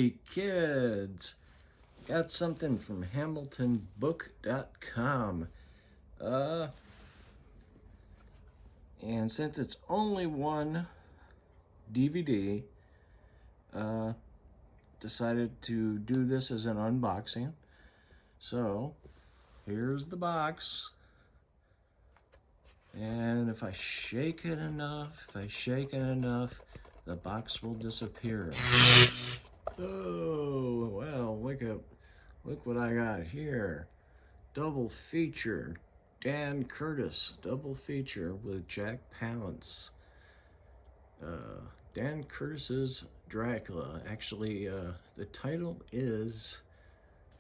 Hey kids, got something from HamiltonBook.com. And since it's only one DVD, decided to do this as an unboxing. So here's the box. And if I shake it enough, the box will disappear. Oh, well, look what I got here. Double feature, Dan Curtis, double feature with Jack Palance. Dan Curtis's Dracula. Actually, the title is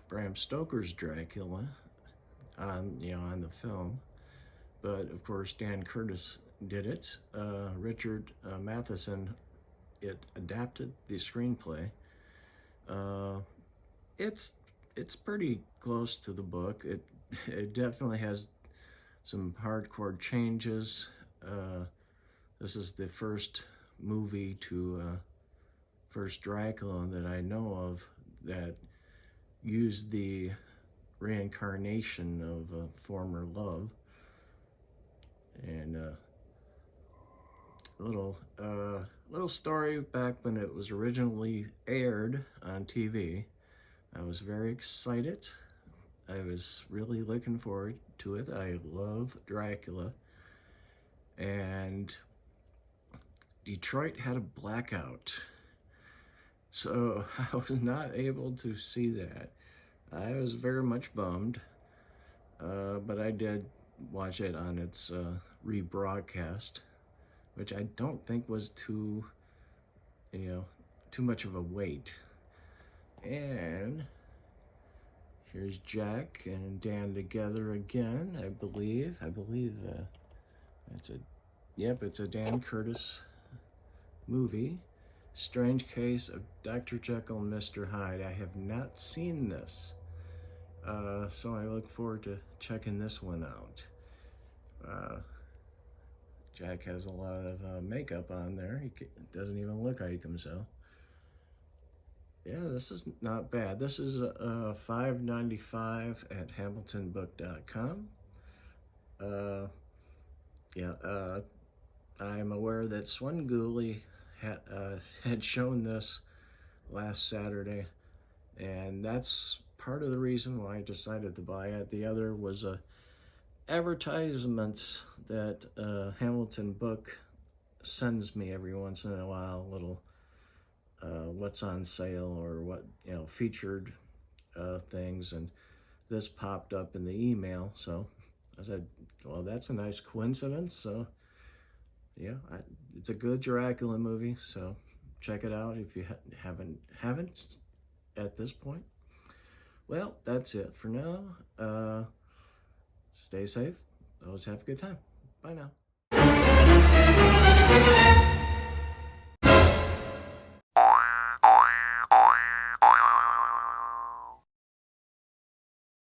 Bram Stoker's Dracula on the film, but of course Dan Curtis did it. Richard Matheson adapted the screenplay. It's pretty close to the book. It definitely has some hardcore changes. This is the first movie to first Dracula that I know of that used the reincarnation of a former love. And little story back when it was originally aired on TV. I was very excited. I was really looking forward to it. I love Dracula. And Detroit had a blackout, so I was not able to see that. I was very much bummed, but I did watch it on its rebroadcast, which I don't think was too much of a wait. And here's Jack and Dan together again, I believe. It's a Dan Curtis movie. Strange Case of Dr. Jekyll and Mr. Hyde. I have not seen this, so I look forward to checking this one out. Jack has a lot of makeup on there. He doesn't even look like himself. Yeah, this is not bad. This is $5.95 at HamiltonBook.com. I'm aware that Swengoolie had shown this last Saturday, and that's part of the reason why I decided to buy it. The other was a advertisement that Hamilton Book sends me every once in a while, little what's on sale or what featured things, and this popped up in the email. So I said, well, that's a nice coincidence. So yeah, it's a good Dracula movie, so check it out if you haven't at this point. Well, that's it for now. Stay safe. Always have a good time. Bye now.